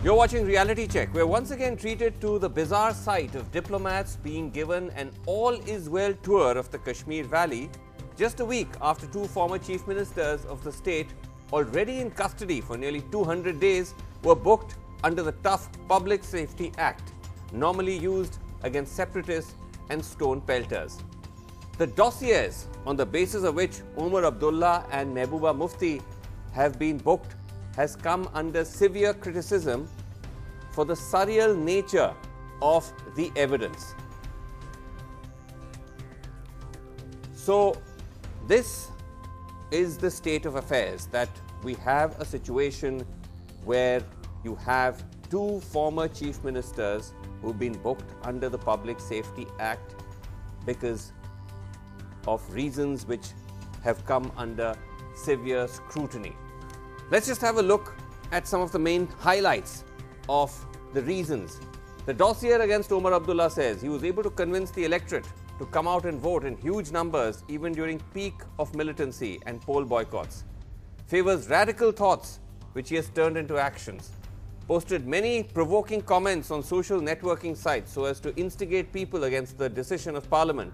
You're watching Reality Check. We're once again treated to the bizarre sight of diplomats being given an all-is-well tour of the Kashmir Valley just a week after two former chief ministers of the state, already in custody for nearly 200 days, were booked under the tough Public Safety Act, normally used against separatists and stone pelters. The dossiers on the basis of which Umar Abdullah and MEHBOOBA MUFTI have been booked has come under severe criticism for the surreal nature of the evidence. So, this is the state of affairs, that we have a situation where you have two former chief ministers who've been booked under the Public Safety Act because of reasons which have come under severe scrutiny. Let's just have a look at some of the main highlights of the reasons. The dossier against Umar Abdullah says he was able to convince the electorate to come out and vote in huge numbers even during peak of militancy and poll boycotts. Favors radical thoughts which he has turned into actions. Posted many provoking comments on social networking sites so as to instigate people against the decision of Parliament.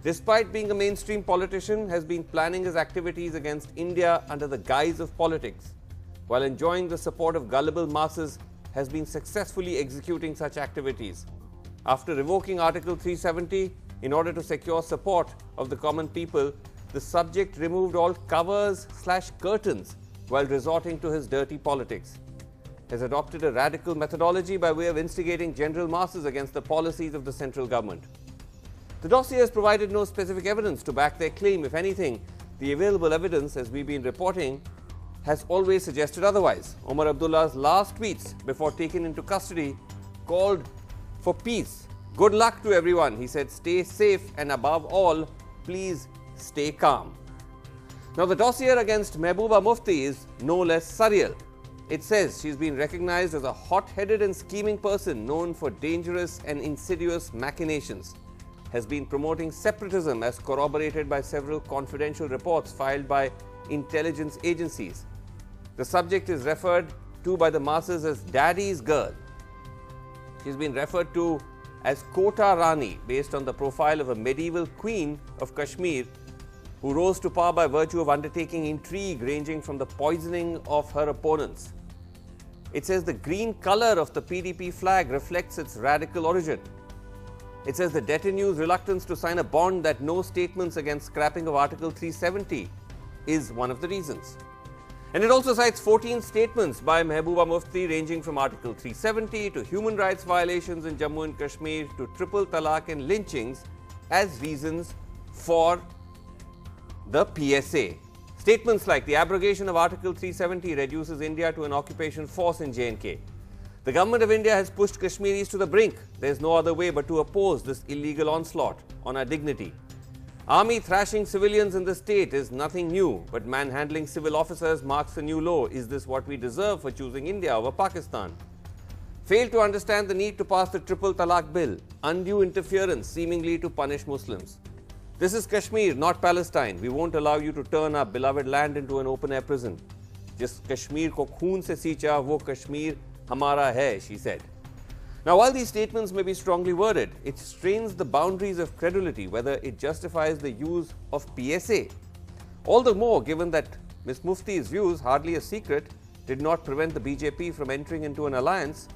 Despite being a mainstream politician, has been planning his activities against India under the guise of politics, while enjoying the support of gullible masses, has been successfully executing such activities. After revoking Article 370 in order to secure support of the common people, the subject removed all covers/curtains while resorting to his dirty politics. Has adopted a radical methodology by way of instigating general masses against the policies of the central government. The dossiers provided no specific evidence to back their claim. If anything, the available evidence, as we've been reporting, has always suggested otherwise. Umar Abdullah's last tweets before taken into custody called for peace. Good luck to everyone, he said. Stay safe and above all, please stay calm. Now, the dossier against MEHBOOBA MUFTI is no less surreal. It says she's been recognized as a hot-headed and scheming person known for dangerous and insidious machinations. Has been promoting separatism as corroborated by several confidential reports filed by intelligence agencies. The subject is referred to by the masses as Daddy's Girl. She's been referred to as Kota Rani based on the profile of a medieval queen of Kashmir who rose to power by virtue of undertaking intrigue ranging from the poisoning of her opponents. It says the green color of the PDP flag reflects its radical origin. It says the detinue's reluctance to sign a bond that no statements against scrapping of Article 370 is one of the reasons. And it also cites 14 statements by MEHBOOBA MUFTI ranging from Article 370 to human rights violations in Jammu and Kashmir to triple talaq and lynchings as reasons for the PSA. Statements like the abrogation of Article 370 reduces India to an occupation force in J&K. The government of India has pushed Kashmiris to the brink. There is no other way but to oppose this illegal onslaught on our dignity. Army thrashing civilians in the state is nothing new, but manhandling civil officers marks a new low. Is this what we deserve for choosing India over Pakistan? Failed to understand the need to pass the triple talaq bill. Undue interference seemingly to punish Muslims. This is Kashmir, not Palestine. We won't allow you to turn our beloved land into an open-air prison. Jis Kashmir ko khoon se siicha, wo Kashmir hamara hai, she said. Now, while these statements may be strongly worded, it strains the boundaries of credibility whether it justifies the use of PSA. All the more given that Ms. Mufti's views, hardly a secret, did not prevent the BJP from entering into an alliance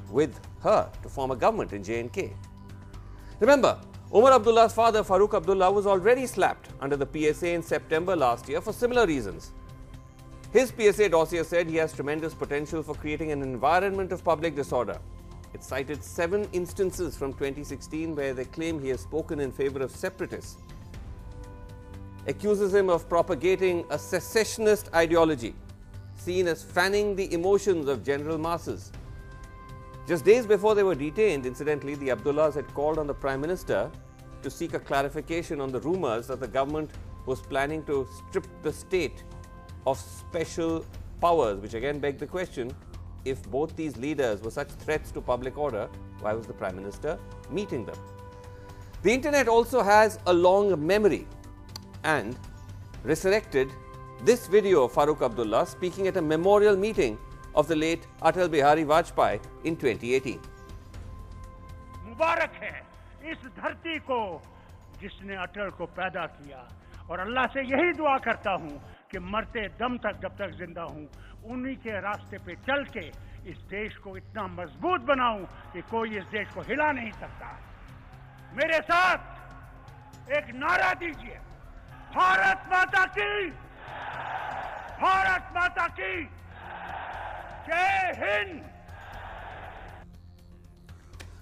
with her to form a government in J&K. Remember, Umar Abdullah's father, FAROOQ Abdullah, was already slapped under the PSA in September last year for similar reasons. His PSA dossier said he has tremendous potential for creating an environment of public disorder. It cited 7 instances from 2016 where they claim he has spoken in favor of separatists. Accuses him of propagating a secessionist ideology, seen as fanning the emotions of general masses. Just days before they were detained, incidentally, the Abdullahs had called on the Prime Minister to seek a clarification on the rumours that the government was planning to strip the state of special powers, which again begged the question, if both these leaders were such threats to public order, why was the Prime Minister meeting them? The internet also has a long memory and resurrected this video of FAROOQ Abdullah speaking at a memorial meeting of the late Atal Bihari Vajpayee in 2018. मुबारक है इस धरती को जिसने अटल को पैदा किया और अल्लाह से यही दुआ करता हूँ कि मरते दम तक जब तक जिंदा हूँ उन्हीं के रास्ते पे चल के इस देश को इतना मजबूत बनाऊं कि कोई इस देश को हिला नहीं सकता। मेरे साथ एक नारा दीजिए, भारत माता की, भारत माता की जय Hind.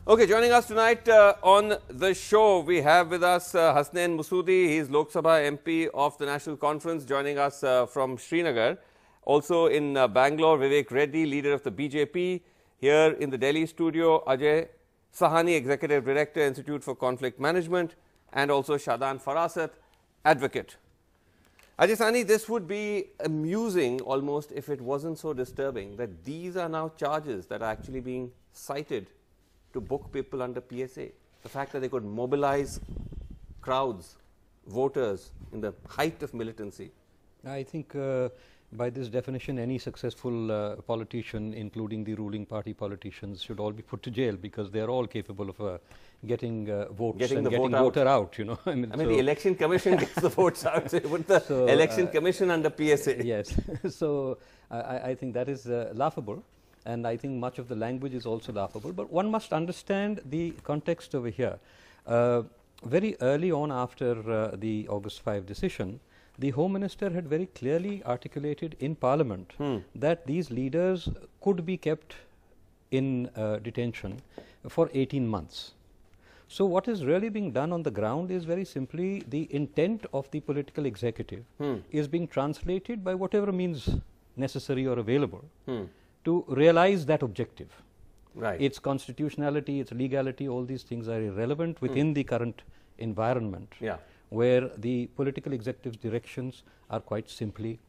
Okay, joining us tonight on the show, we have with us Hasnain Masoodi. He is Lok Sabha MP of the National Conference, joining us from Srinagar. Also in Bangalore, Vivek Reddy, leader of the BJP. Here in the Delhi studio, Ajay Sahani, Executive Director, Institute for Conflict Management, and also Shadan Farasat, advocate. Ajay Sahani, this would be amusing almost if it wasn't so disturbing that these are now charges that are actually being cited to book people under PSA. The fact that they could mobilize crowds, voters in the height of militancy. I think by this definition, any successful politician, including the ruling party politicians, should all be put to jail because they are all capable of getting votes and getting voter out. You know, I mean, the Election Commission gets the votes out. So put the Election Commission under PSA. Yes. So I think that is laughable. And I think much of the language is also laughable. But one must understand the context over here. Very early on after the August 5 decision, the Home Minister had very clearly articulated in Parliament that these leaders could be kept in detention for 18 months. So what is really being done on the ground is very simply the intent of the political executive is being translated by whatever means necessary or available to realize that objective. Right. Its constitutionality, its legality, all these things are irrelevant within the current environment, where the political executive's directions are quite simply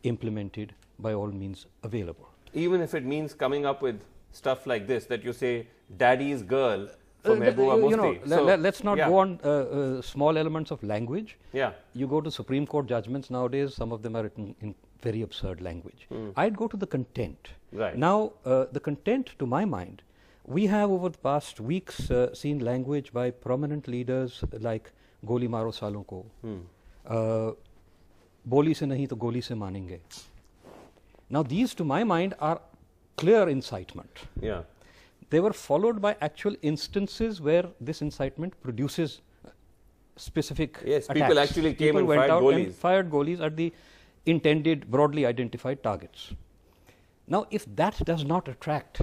implemented by all means available. Even if it means coming up with stuff like this, that you say, daddy's girl for MEHBOOBA you know, MUFTI. let's not go on small elements of language. Yeah. You go to Supreme Court judgments nowadays, some of them are written in very absurd language. I'd go to the content. Right. Now, the content, to my mind, we have over the past weeks seen language by prominent leaders like Goli Maro Salon ko, Boli se nahi to Goli se manenge. Now, these, to my mind, are clear incitement. Yeah. They were followed by actual instances where this incitement produces specific attacks. People actually came and went fired out goalies. And fired goalies at the intended, broadly identified targets. Now, if that does not attract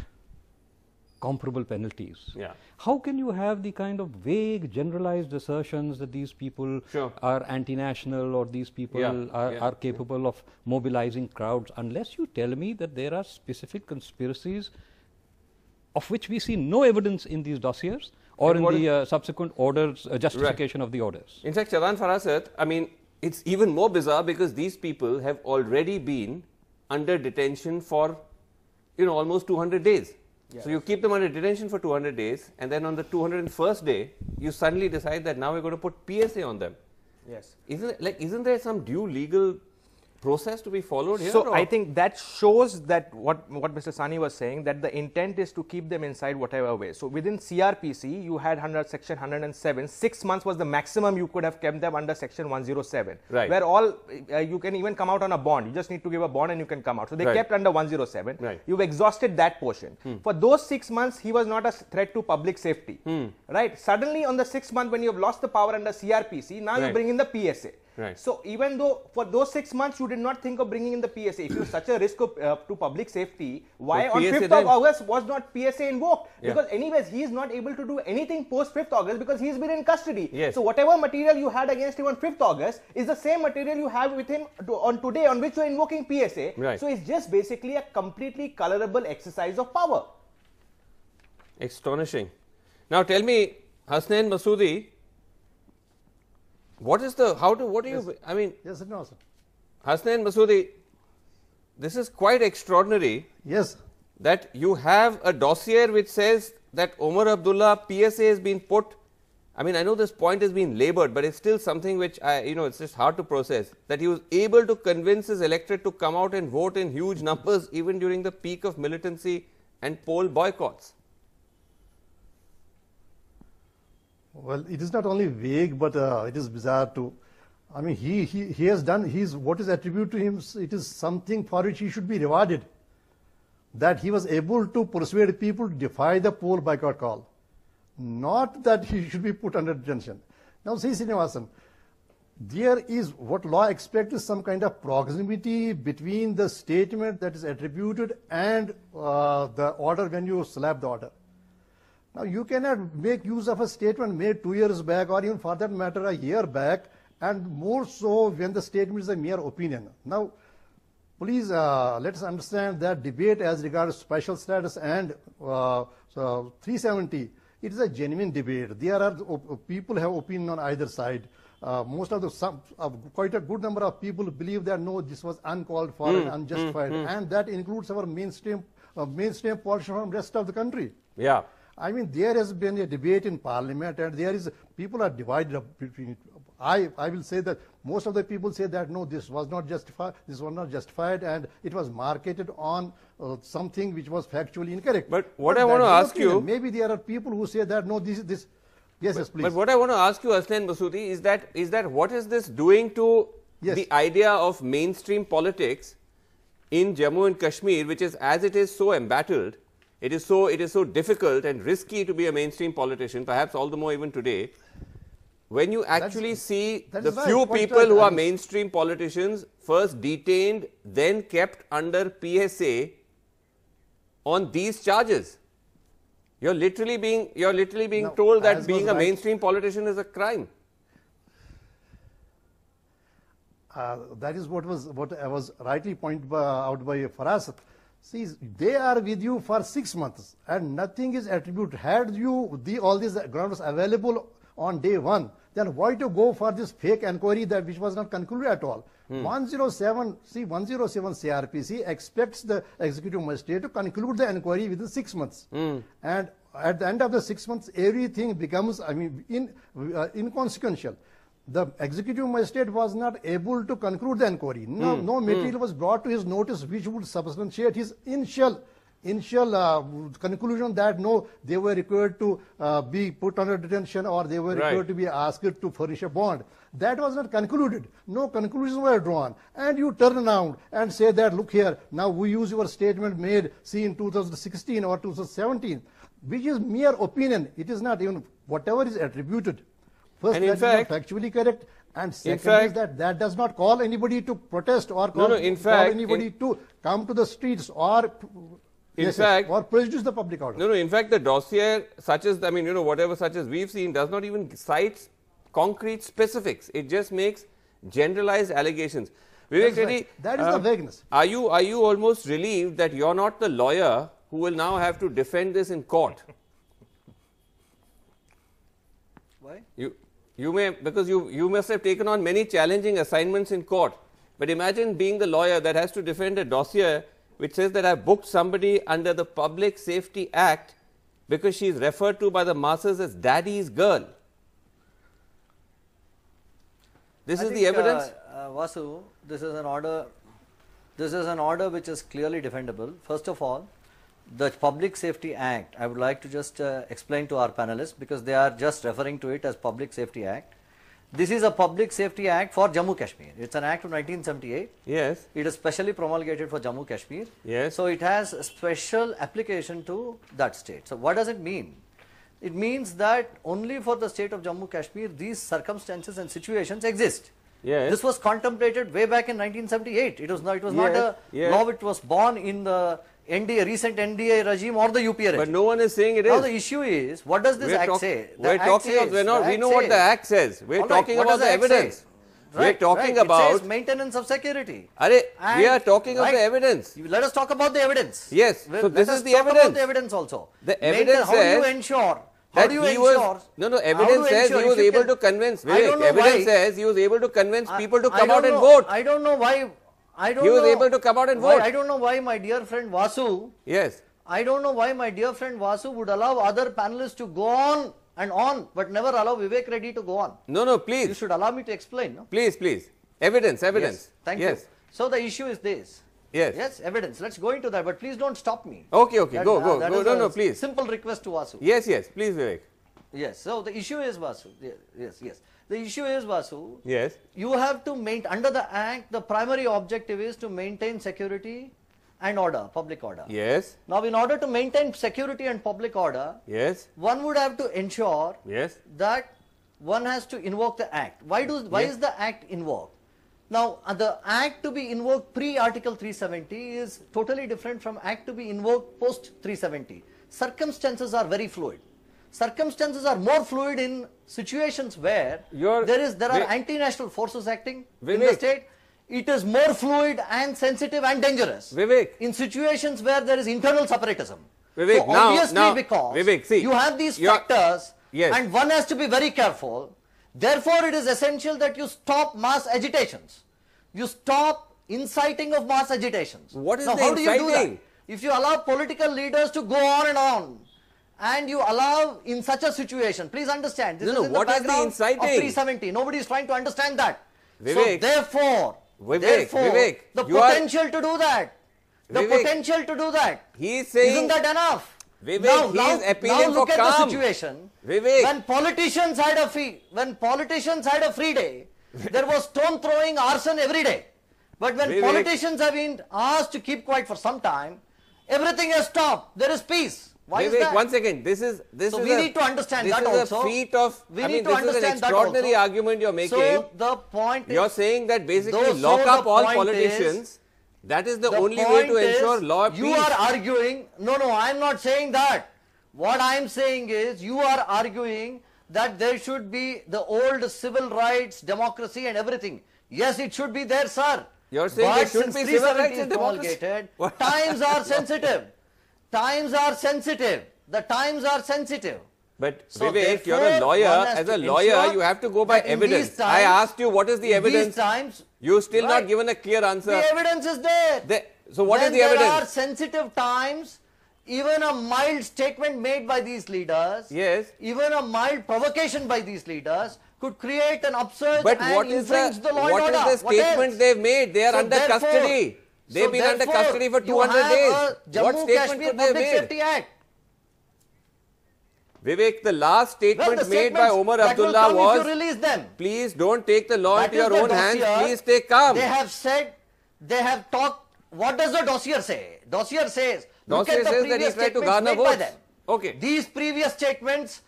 comparable penalties, how can you have the kind of vague, generalized assertions that these people are anti-national or these people are capable of mobilizing crowds, unless you tell me that there are specific conspiracies of which we see no evidence in these dossiers or in the subsequent orders, justification of the orders. In fact, Shadan Farasat, I mean, it's even more bizarre because these people have already been under detention for, almost 200 days. So you keep them under detention for 200 days, and then on the 201st day, you suddenly decide that now we're going to put PSA on them. Yes. Isn't there some due legal process to be followed here? So I think that shows that what Mr. Sani was saying, that the intent is to keep them inside whatever way. So within CRPC, you had section 107, 6 months was the maximum you could have kept them under section 107. Right. Where all, you can even come out on a bond. You just need to give a bond and you can come out. So they kept under 107. Right. You've exhausted that portion. For those 6 months, he was not a threat to public safety. Right. Suddenly on the 6th month, when you have lost the power under CRPC, now you bring in the PSA. Right. So even though for those 6 months you did not think of bringing in the PSA, if you're such a risk to public safety, why on 5th of August was not PSA invoked? Because anyways, he is not able to do anything post 5th August because he's been in custody. Yes. So whatever material you had against him on 5th August is the same material you have with him on today, on which you're invoking PSA. Right. So it's just basically a completely colorable exercise of power. Astonishing. Now tell me, Hasnain Masoodi, what is the, what do you, I mean, yes or no, sir? Hasnain Masoodi, this is quite extraordinary. Yes. That you have a dossier which says that Omar Abdullah PSA has been put I mean, I know this point has been labored, but it's still something which it's just hard to process, that he was able to convince his electorate to come out and vote in huge numbers even during the peak of militancy and poll boycotts. Well, it is not only vague, but it is bizarre too. I mean, he has done what is attributed to him. It is something for which he should be rewarded. That he was able to persuade people to defy the poll boycott call. Not that he should be put under detention. Now, see, Srinivasan, there is what law expects is some kind of proximity between the statement that is attributed and the order when you slap the order. Now, you cannot make use of a statement made 2 years back or even for that matter a year back, and more so when the statement is a mere opinion. Now, please let us understand that debate as regards special status and 370, it is a genuine debate. There are people have opinion on either side. Most of quite a good number of people believe that no, this was uncalled for and unjustified, and that includes our mainstream politicians from the rest of the country. Yeah. I mean, there has been a debate in Parliament, and people are divided up between it. I will say that most of the people say that no, this was not justified, and it was marketed on something which was factually incorrect. But what I want to ask you, maybe there are people who say that no, this. Yes, please. But what I want to ask you, Aslan Masudi, is that what is this doing to the idea of mainstream politics in Jammu and Kashmir, which is, as it is so embattled, it is so difficult and risky to be a mainstream politician, perhaps all the more even today. When you actually see the few people who are mainstream politicians first detained, then kept under PSA on these charges, you're literally being told that being a mainstream politician is a crime. That is what I was rightly pointed out by Farasat. See, they are with you for 6 months and nothing is attributed. Had you all these grounds available on day one, then why to go for this fake inquiry which was not concluded at all? 107 CRPC expects the executive magistrate to conclude the inquiry within 6 months. And at the end of the 6 months, everything becomes, inconsequential. The executive magistrate was not able to conclude the inquiry. No material was brought to his notice which would substantiate his initial conclusion that no, they were required to be put under detention or they were required to be asked to furnish a bond. That was not concluded. No conclusions were drawn. And you turn around and say that, look here, now we use your statement made, in 2016 or 2017, which is mere opinion. It is not even whatever is attributed. First, that is not factually correct. And second is that does not call anybody to protest or call anybody to come to the streets or or prejudice the public order. No, in fact, the dossier, such as, whatever such as we've seen, does not even cite concrete specifics. It just makes generalized allegations. Vivek Reddy, that is the vagueness. Are you almost relieved that you're not the lawyer who will now have to defend this in court? Why? You may, because you must have taken on many challenging assignments in court. But imagine being the lawyer that has to defend a dossier which says that I booked somebody under the Public Safety Act because she is referred to by the masses as daddy's girl. This is the evidence. Vasu, this is an order. This is an order which is clearly defendable. First of all, the Public Safety Act, I would like to just explain to our panelists, because they are just referring to it as Public Safety Act. This is a Public Safety Act for Jammu Kashmir. It's an act of 1978. Yes. It is specially promulgated for Jammu Kashmir. Yes. So it has a special application to that state. So what does it mean? It means that only for the state of Jammu Kashmir these circumstances and situations exist. Yes. This was contemplated way back in 1978. It was not a law which was born in the recent NDA regime or the UPA regime. But no one is saying it is. Now the issue is, what does this act say? We know what the act says. We're talking about the evidence. We're talking about... It says maintenance of security. We are talking of the evidence. Let us talk about the evidence. Yes. So this is the evidence. Let us talk about the evidence also. The evidence says... How do you ensure? How do you ensure? No, evidence says he was able to convince... Evidence says he was able to convince people to come out and vote. I don't know why... He was able to come out and vote. I don't know why my dear friend Vasu... Yes. I don't know why my dear friend Vasu would allow other panelists to go on and on, but never allow Vivek Reddy to go on. No, please. You should allow me to explain. No? Please. Evidence. Yes, thank you. So the issue is this. Yes, evidence. Let's go into that, but please don't stop me. Okay, go. No, please. Simple request to Vasu. Yes, please, Vivek. Yes, so the issue is, Vasu, yes. The issue is, Vasu, yes, you have to maintain, under the Act, the primary objective is to maintain security and order, public order. Yes. Now, in order to maintain security and public order, yes, one would have to ensure yes, that one has to invoke the Act. Why is the Act invoked? Now, the Act to be invoked pre-Article 370 is totally different from Act to be invoked post-370. Circumstances are very fluid. Circumstances are more fluid in situations where there are anti-national forces acting in the state. It is more fluid and sensitive and dangerous. Vivek. In situations where there is internal separatism. Vivek, so obviously now, because Vivek, see, you have these factors, yes, and one has to be very careful. Therefore, it is essential that you stop mass agitations. You stop inciting of mass agitations. What is now, the how inciting? Do you do that? If you allow political leaders to go on, and you allow in such a situation, please understand, this is in the background of 370. Nobody is trying to understand that. Vivek, so therefore, Vivek, the potential to do that, he is saying, isn't that enough? Vivek, he is appealing for calm. Now look at the situation. Vivek. When politicians had a free day, there was stone throwing, arson every day. But when politicians have been asked to keep quiet for some time, everything has stopped. There is peace. Why is that? One second. We need to understand that also. This is a feat of, this is an extraordinary argument you're making. So the point is, you're saying that basically lock up all politicians. That is the only way to ensure law and peace. You are arguing, no, I'm not saying that. What I'm saying is, you are arguing that there should be the old civil rights, democracy and everything. Yes, it should be there, sir. You're saying there should be civil rights and democracy. Times are sensitive. The times are sensitive. But so Vivek, you're a lawyer. As a lawyer, you have to go by evidence. I asked you what is the evidence. You've still not given a clear answer. The evidence is there. So what is the evidence? There are sensitive times, even a mild statement made by these leaders, even a mild provocation by these leaders could create an upsurge and infringe the law and order. What is the statement they've made? They are under custody. They've been under custody for 200 days. What statement could they have made? Vivek, the last statement made by Omar Abdullah was, please don't take the law into your own hands, please stay calm. They have said, they have talked, what does the dossier say? Dossier says, look at the previous statements made by them. Okay. These previous statements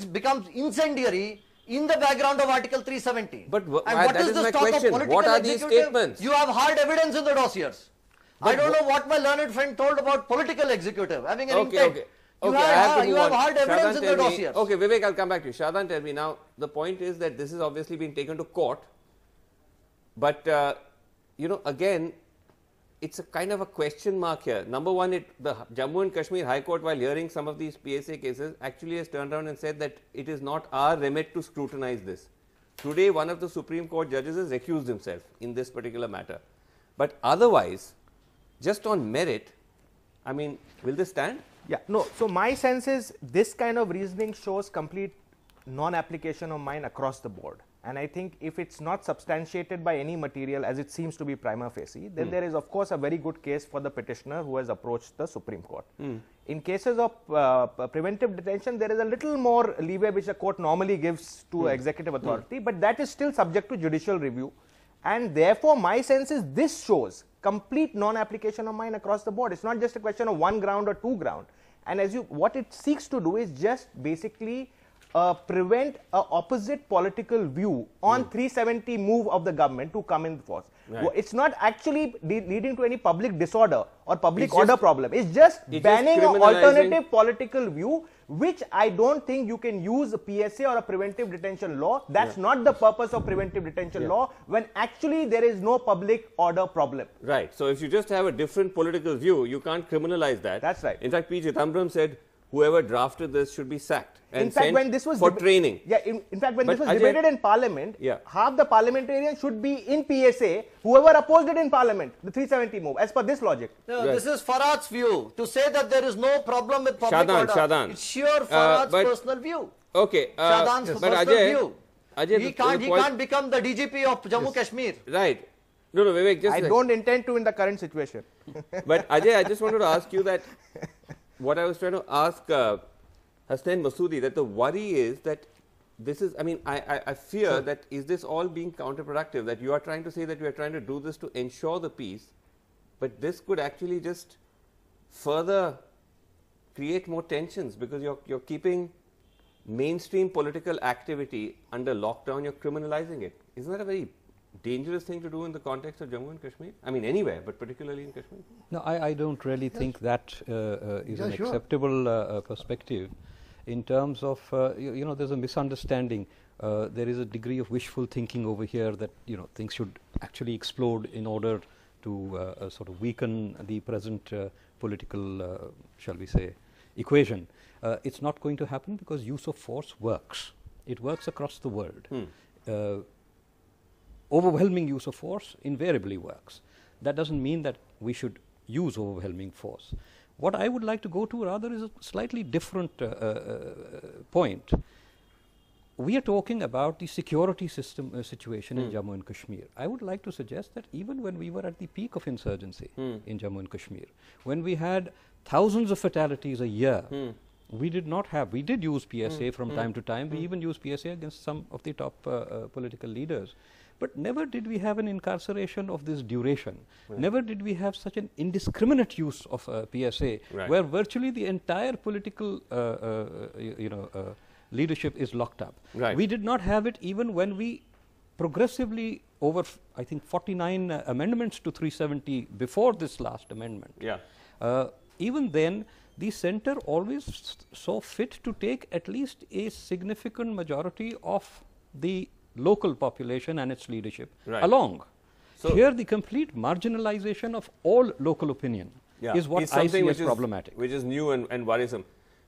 become incendiary in the background of Article 370. But that is my question. What are these statements? You have hard evidence in the dossiers. I don't know what my learned friend told about political executive having an intent. You have hard evidence in the dossiers. Okay, Vivek, I'll come back to you. Shahdan, tell me now, the point is that this is obviously being taken to court. But, again, it's a kind of a question mark here. Number one, the Jammu and Kashmir High Court, while hearing some of these PSA cases, actually has turned around and said that it is not our remit to scrutinize this. Today, one of the Supreme Court judges has recused himself in this particular matter. But otherwise, just on merit, I mean, will this stand? Yeah, no. So my sense is this kind of reasoning shows complete non-application of mine across the board. And I think if it's not substantiated by any material, as it seems to be prima facie, then there is of course a very good case for the petitioner who has approached the Supreme Court. In cases of preventive detention, there is a little more leeway which the court normally gives to executive authority, but that is still subject to judicial review. And therefore, my sense is this shows complete non-application of mine across the board. It's not just a question of one ground or two ground. And what it seeks to do is just basically prevent an opposite political view on 370 move of the government to come in force. Right. It's not actually leading to any public disorder or public order problem. It's just banning an alternative political view, which I don't think you can use a PSA or a preventive detention law. That's not the purpose of preventive detention law, when actually there is no public order problem. Right. So if you just have a different political view, you can't criminalize that. That's right. In fact, P. Chidambaram said, whoever drafted this should be sacked and in fact, sent when this was for training. Yeah, in fact, when But this was Ajay, debated in Parliament, yeah, half the parliamentarians should be in PSA, whoever opposed it in Parliament, the 370 move, as per this logic. No, right. This is Farad's view. To say that there is no problem with public order, Shadan. it's sheer Farad's personal view. Okay, Shadan's but personal view. Ajay, He can't become the DGP of Jammu Kashmir. Right. No, Vivek, just I don't intend to in the current situation. But Ajay, I just wanted to ask you that what I was trying to ask Hasnain Masoodi, that the worry is that this is, I mean, I fear that is this all being counterproductive, that you are trying to say that you are trying to do this to ensure the peace, but this could actually just further create more tensions because you're keeping mainstream political activity under lockdown, you're criminalizing it. Isn't that a very dangerous thing to do in the context of Jammu and Kashmir? I mean, anywhere, but particularly in Kashmir. No, I don't really think that is an acceptable perspective in terms of, you know, there's a misunderstanding. There is a degree of wishful thinking over here that, you know, things should actually explode in order to sort of weaken the present political, shall we say, equation. It's not going to happen because use of force works. It works across the world. Overwhelming use of force invariably works. That doesn't mean that we should use overwhelming force. What I would like to go to rather is a slightly different point. We are talking about the security system situation in Jammu and Kashmir. I would like to suggest that even when we were at the peak of insurgency in Jammu and Kashmir, when we had thousands of fatalities a year, we did not have, we did use PSA from time to time. We even used PSA against some of the top political leaders. But never did we have an incarceration of this duration. Never did we have such an indiscriminate use of PSA, where virtually the entire political, leadership is locked up. We did not have it even when we progressively over, I think, 49 amendments to 370 before this last amendment. Even then, the center always saw fit to take at least a significant majority of the local population and its leadership along. So here the complete marginalization of all local opinion is what I see as problematic. Which is new and worrisome.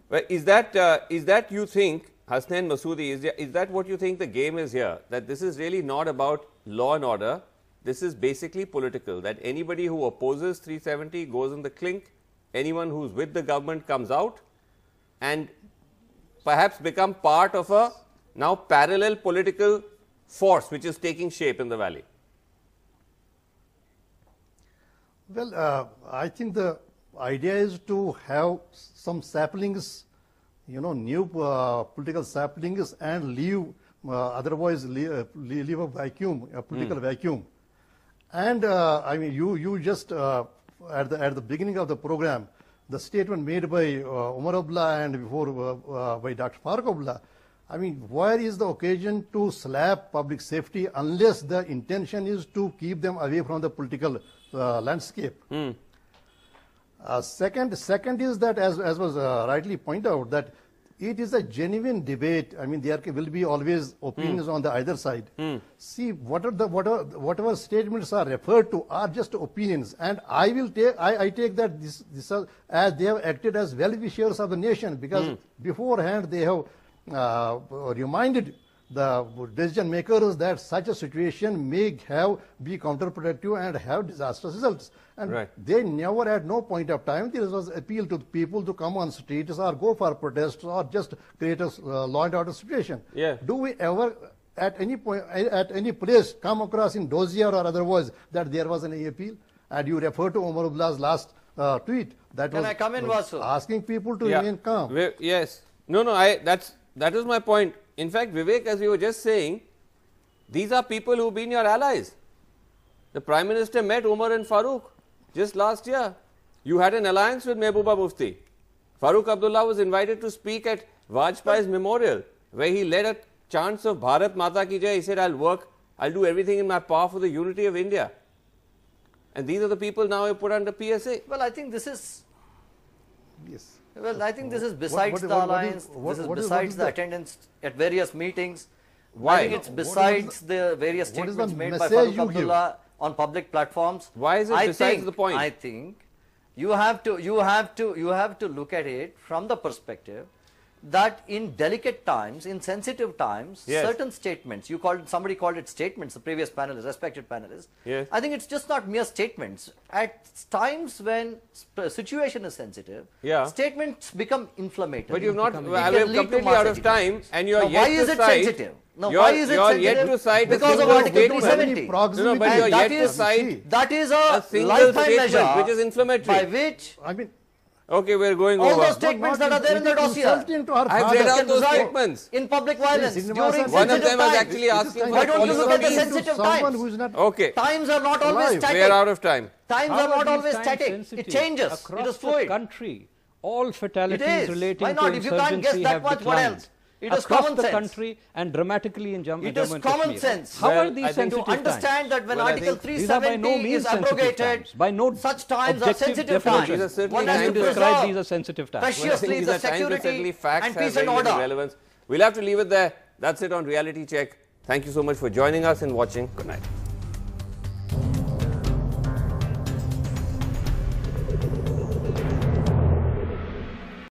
But is that you think, Hasnain Masoodi, is that what you think the game is here? That this is really not about law and order, this is basically political, that anybody who opposes 370 goes in the clink, anyone who's with the government comes out and perhaps become part of a now parallel political force which is taking shape in the valley? Well, I think the idea is to have some saplings, you know, new political saplings, and leave otherwise leave a vacuum, a political vacuum. And I mean, you just at the beginning of the program, the statement made by Umar Abdullah and before by Dr. FAROOQ Abdullah, I mean, where is the occasion to slap public safety unless the intention is to keep them away from the political landscape? Second is that, as was rightly pointed out, that it is a genuine debate. I mean, there will be always opinions on the either side. See, whatever statements are referred to are just opinions, and I take that this as they have acted as well-wishers of the nation, because beforehand they have reminded the decision makers that such a situation may be counterproductive and have disastrous results. And they never, at no point of time, there was appeal to people to come on streets or go for protests or just create a law and order situation. Do we ever at any point, at any place, come across in Dossier or otherwise that there was any appeal? And you refer to Umar Abdullah's last tweet that Can was I come in, Vasu? asking people to remain calm. Yes. No, that is my point. In fact, Vivek, as we were just saying, these are people who've been your allies. The Prime Minister met Umar and FAROOQ just last year. You had an alliance with MEHBOOBA Mufti. FAROOQ Abdullah was invited to speak at Vajpayee's memorial, where he led a chant of Bharat Mata Ki Jai. He said, I'll do everything in my power for the unity of India. And these are the people now you put under PSA. Well, I think this is... Yes. Well, I think this is besides the alliance, this is besides the attendance at various meetings. Why? I think it's besides the various statements made by FAROOQ Abdullah on public platforms. Why is it besides the point? I think you have to look at it from the perspective that in delicate times, in sensitive times, yes. certain statements, somebody called it statements, the previous panelist, respected panelist. Yes. I think it's just not mere statements. At times when situation is sensitive, yeah. statements become inflammatory. But you've not, we're completely out of time and you're yet to cite. Why is it sensitive? No, why is it sensitive? Yet to cite because of Article 370. No, but you're yet to cite. That is a single lifetime statement measure which is inflammatory. By which, I mean, okay, we're going all over. those statements that are there in the dossier. I've read out those statements. In public violence, during one of them was times. actually asking Why don't you look at the police sensitive times? Okay. Times are not always static. We are out of time. Times are not always static. It changes. Across it is fluid. the country, all fatalities relating Why not? to If you can't guess insurgency that have much, what declined. else? It is Across common the sense. country and dramatically in Jammu and It is common Kashmir. sense. How Well, are these I think sensitive to understand times? that when Well, I Article think these are by no 370 means is sensitive abrogated, times. By no such times are objective sensitive definition. These are times. certainly One Can has you to describe preserve these as sensitive times? preciously These the are times when certainly security facts and have peace and very little order. relevance. We'll have to leave it there. That's it on Reality Check. Thank you so much for joining us and watching. Good night.